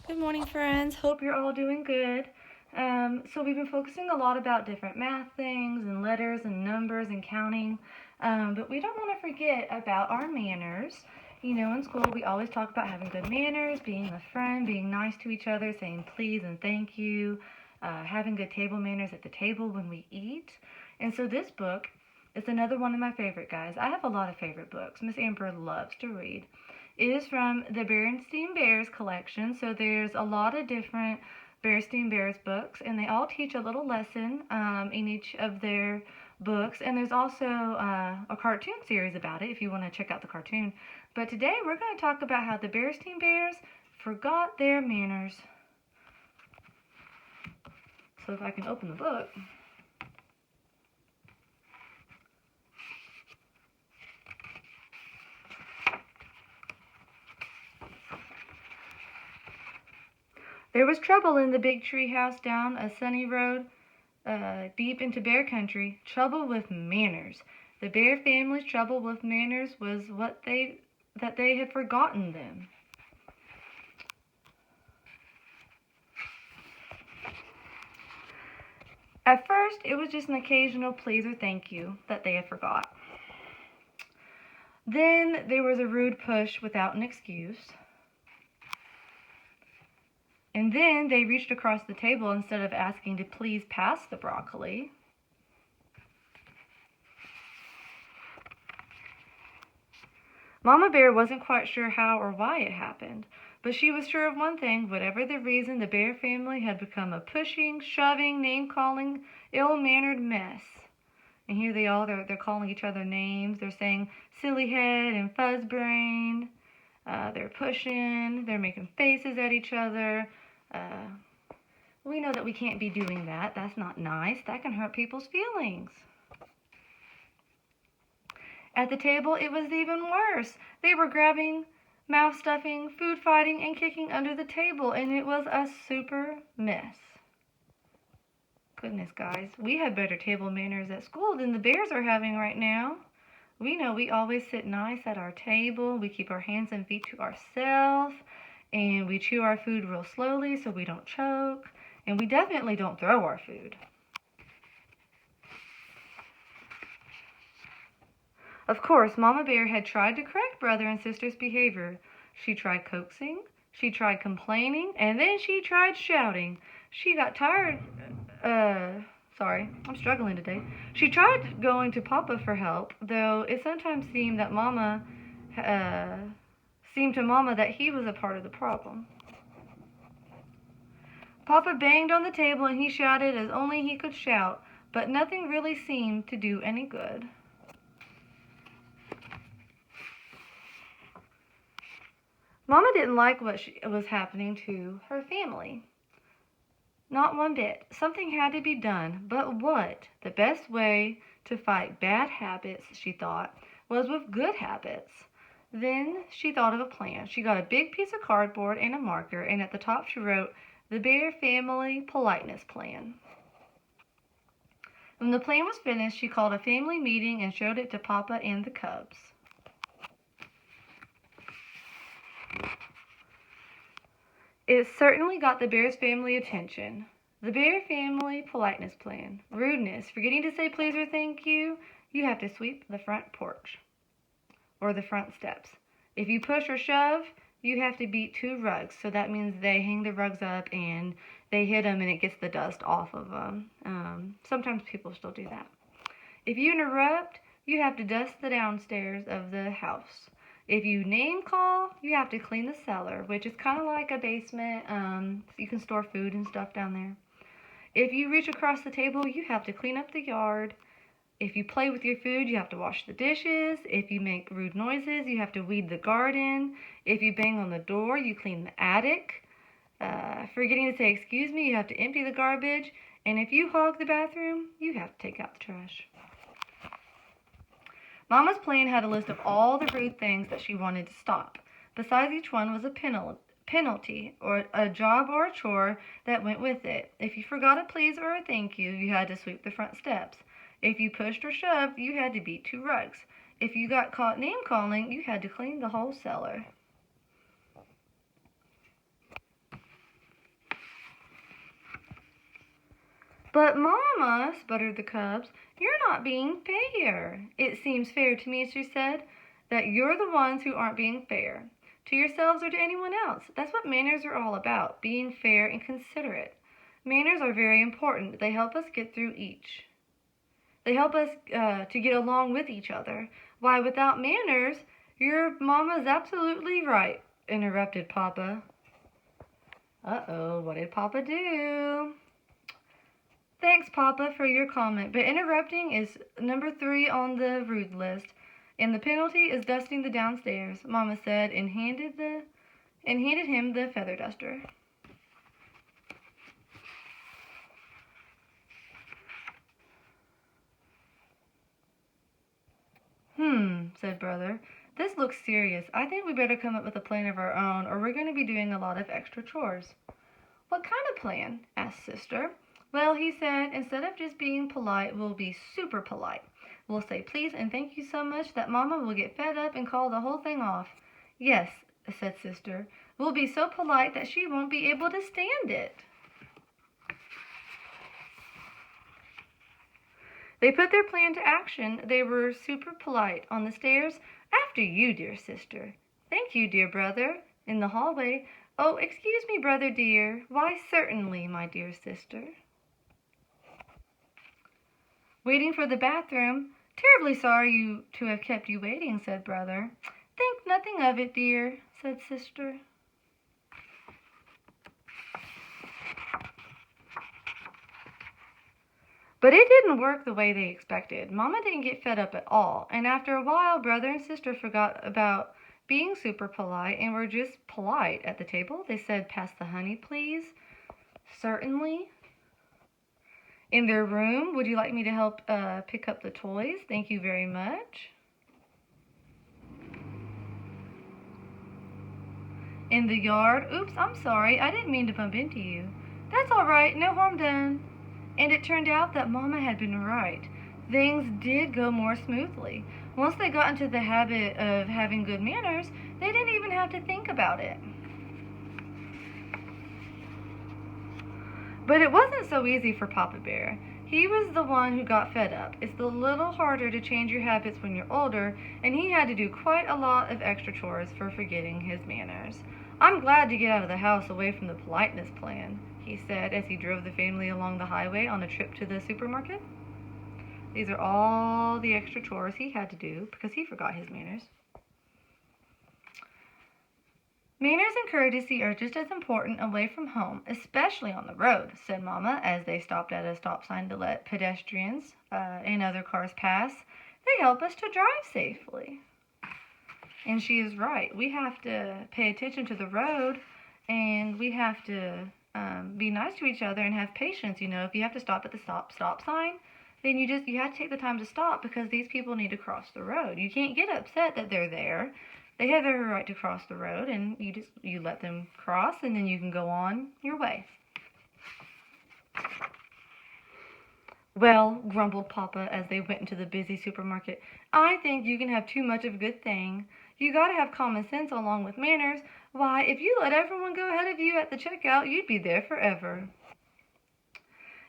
Good morning, friends. Hope you're all doing good. So we've been focusing a lot about different math things and letters and numbers and counting, but we don't want to forget about our manners. You know, in school we always talk about having good manners, being a friend, being nice to each other, saying please and thank you, having good table manners at the table when we eat. And so this book is another one of my favorite guys. I have a lot of favorite books. Miss Amber loves to read. It is from the Berenstain Bears collection, so there's a lot of different Berenstain Bears books, and they all teach a little lesson in each of their books. And there's also a cartoon series about it if you want to check out the cartoon. But today we're going to talk about how the Berenstain Bears forgot their manners. So if I can open the book. There was trouble in the big tree house down a sunny road deep into bear country. Trouble with manners. The bear family's trouble with manners was that they had forgotten them. At first, it was just an occasional please or thank you that they had forgot. Then there was a rude push without an excuse. And then they reached across the table instead of asking to please pass the broccoli. Mama Bear wasn't quite sure how or why it happened, but she was sure of one thing: whatever the reason, the Bear family had become a pushing, shoving, name-calling, ill-mannered mess. And here they all, they're calling each other names. They're saying silly head and fuzzbrain. They're pushing. They're making faces at each other. We know that we can't be doing that. That's not nice. That can hurt people's feelings. At the table, it was even worse. They were grabbing, mouth stuffing, food fighting, and kicking under the table, and it was a super mess. Goodness, guys, we have better table manners at school than the Bears are having right now. We know we always sit nice at our table. We keep our hands and feet to ourselves, and we chew our food real slowly so we don't choke, and we definitely don't throw our food. Of course, Mama Bear had tried to correct brother and sister's behavior. She tried coaxing, she tried complaining, and then she tried shouting. She got tired. Sorry, I'm struggling today. She tried going to Papa for help, though it sometimes seemed that seemed to Mama that he was a part of the problem. Papa banged on the table and he shouted as only he could shout, but nothing really seemed to do any good. Mama didn't like what was happening to her family. Not one bit. Something had to be done. But what? The best way to fight bad habits, she thought, was with good habits. Then she thought of a plan. She got a big piece of cardboard and a marker, and at the top she wrote, "The Bear Family Politeness Plan." When the plan was finished, she called a family meeting and showed it to Papa and the cubs. It certainly got the Bears family attention. The Bear family politeness plan. Rudeness. Forgetting to say please or thank you, you have to sweep the front porch or the front steps. If you push or shove, you have to beat 2 rugs. So that means they hang the rugs up and they hit them and it gets the dust off of them. Sometimes people still do that. If you interrupt, you have to dust the downstairs of the house. If you name call, you have to clean the cellar, which is kind of like a basement. You can store food and stuff down there. If you reach across the table, you have to clean up the yard. If you play with your food, you have to wash the dishes. If you make rude noises, you have to weed the garden. If you bang on the door, you clean the attic. Forgetting to say excuse me, you have to empty the garbage. And if you hog the bathroom, you have to take out the trash. Mama's plan had a list of all the rude things that she wanted to stop. Besides each one was a penalty, or a job or a chore that went with it. If you forgot a please or a thank you, you had to sweep the front steps. If you pushed or shoved, you had to beat 2 rugs. If you got caught name calling, you had to clean the whole cellar. "But, Mama," sputtered the cubs, "you're not being fair." "It seems fair to me," she said, "that you're the ones who aren't being fair. To yourselves or to anyone else. That's what manners are all about, being fair and considerate. Manners are very important. They help us get through each. They help us to get along with each other. Why, without manners, your Mama's absolutely right," interrupted Papa. Uh-oh, what did Papa do? "Thanks, Papa, for your comment, but interrupting is number 3 on the rude list, and the penalty is dusting the downstairs," Mama said, and handed him the feather duster. Said Brother. "This looks serious. I think we better come up with a plan of our own, or we're going to be doing a lot of extra chores." "What kind of plan?" asked Sister. "Well," he said, "instead of just being polite, we'll be super polite. We'll say please and thank you so much that Mama will get fed up and call the whole thing off." "Yes," said Sister, "we'll be so polite that she won't be able to stand it." They put their plan to action. They were super polite on the stairs. "After you, dear sister." "Thank you, dear brother." In the hallway. "Oh, excuse me, brother dear." "Why, certainly, my dear sister." Waiting for the bathroom. "Terribly sorry to have kept you waiting," said brother. "Think nothing of it, dear," said sister. But it didn't work the way they expected. Mama didn't get fed up at all, and after a while, brother and sister forgot about being super polite and were just polite at the table. They said, "Pass the honey, please." "Certainly." In their room, "Would you like me to help pick up the toys?" "Thank you very much." In the yard, "Oops, I'm sorry, I didn't mean to bump into you." "That's all right, no harm done." And it turned out that Mama had been right. Things did go more smoothly. Once they got into the habit of having good manners, they didn't even have to think about it. But it wasn't so easy for Papa Bear. He was the one who got fed up. It's a little harder to change your habits when you're older, and he had to do quite a lot of extra chores for forgetting his manners. "I'm glad to get out of the house away from the politeness plan," he said as he drove the family along the highway on a trip to the supermarket. These are all the extra chores he had to do because he forgot his manners. "Manners and courtesy are just as important away from home, especially on the road," said Mama as they stopped at a stop sign to let pedestrians and other cars pass. "They help us to drive safely." And she is right. We have to pay attention to the road, and we have to be nice to each other and have patience. You know, if you have to stop at the stop sign, then you have to take the time to stop because these people need to cross the road. You can't get upset that they're there. They have every right to cross the road, and you let them cross, and then you can go on your way. "Well," grumbled Papa as they went into the busy supermarket, "I think you can have too much of a good thing. You gotta have common sense along with manners. Why, if you let everyone go ahead of you at the checkout, you'd be there forever.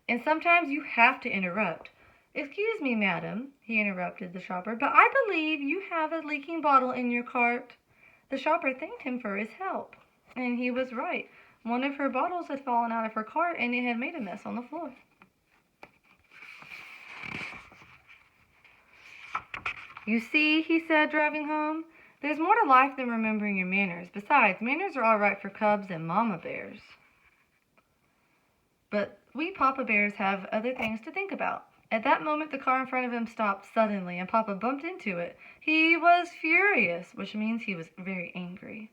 And sometimes you have to interrupt." "Excuse me, madam," he interrupted the shopper, "but I believe you have a leaking bottle in your cart." The shopper thanked him for his help, and he was right. One of her bottles had fallen out of her cart, and it had made a mess on the floor. "You see," he said, driving home, "there's more to life than remembering your manners. Besides, manners are all right for cubs and mama bears. But we Papa Bears have other things to think about." At that moment, the car in front of him stopped suddenly, and Papa bumped into it. He was furious, which means he was very angry.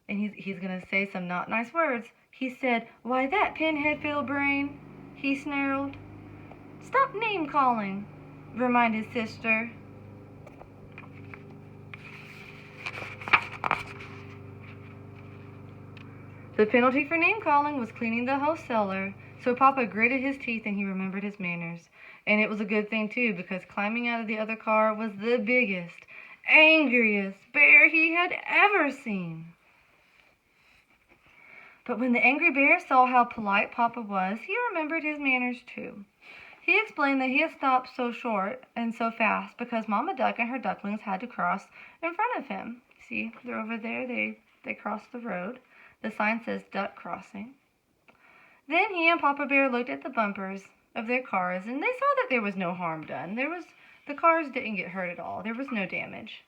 And he's going to say some not nice words. He said, "Why, that pinhead fiddle brain," he snarled. "Stop name-calling," reminded Sister. The penalty for name-calling was cleaning the whole cellar, so Papa gritted his teeth and he remembered his manners. And it was a good thing, too, because climbing out of the other car was the biggest, angriest bear he had ever seen. But when the angry bear saw how polite Papa was, he remembered his manners too. He explained that he had stopped so short and so fast because Mama Duck and her ducklings had to cross in front of him. See, they're over there. They crossed the road. The sign says duck crossing. Then he and Papa Bear looked at the bumpers of their cars, and they saw that there was no harm done. The cars didn't get hurt at all. There was no damage.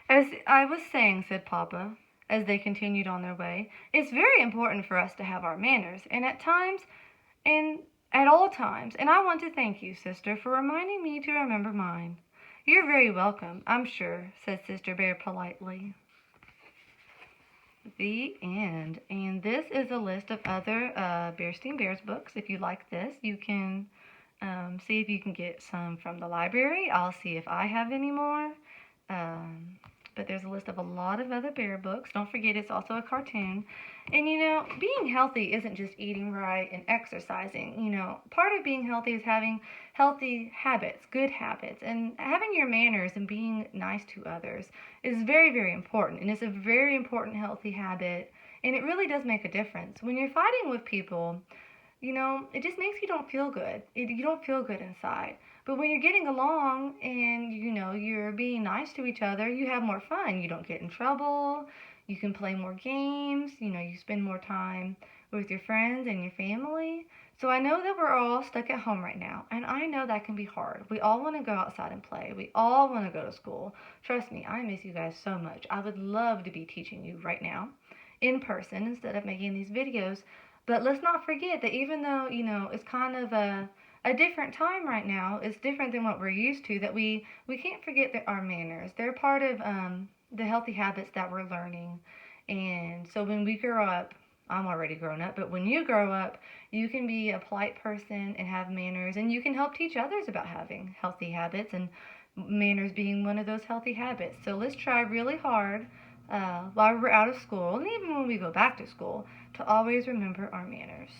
As I was saying, said Papa, as they continued on their way, it's very important for us to have our manners, and at all times, and I want to thank you, Sister, for reminding me to remember mine. You're very welcome, I'm sure, said Sister Bear politely. The end. And this is a list of other Bearstein Bears books. If you like this, you can see if you can get some from the library. I'll see if I have any more. But there's a list of a lot of other bear books. Don't forget, it's also a cartoon. And, being healthy isn't just eating right and exercising. Part of being healthy is having healthy habits, good habits. And having your manners and being nice to others is very, very important. And it's a very important healthy habit. And it really does make a difference. When you're fighting with people, it just makes you don't feel good. You don't feel good inside. But when you're getting along and, you're being nice to each other, you have more fun. You don't get in trouble. You can play more games. You spend more time with your friends and your family. So I know that we're all stuck at home right now, and I know that can be hard. We all want to go outside and play. We all want to go to school. Trust me, I miss you guys so much. I would love to be teaching you right now in person instead of making these videos. But let's not forget that even though, it's kind of a different time right now, it's different than what we're used to, that we can't forget that our manners, they're part of the healthy habits that we're learning. And so when we grow up, I'm already grown up, but when you grow up, you can be a polite person and have manners, and you can help teach others about having healthy habits, and manners being one of those healthy habits. So let's try really hard while we're out of school, and even when we go back to school, to always remember our manners.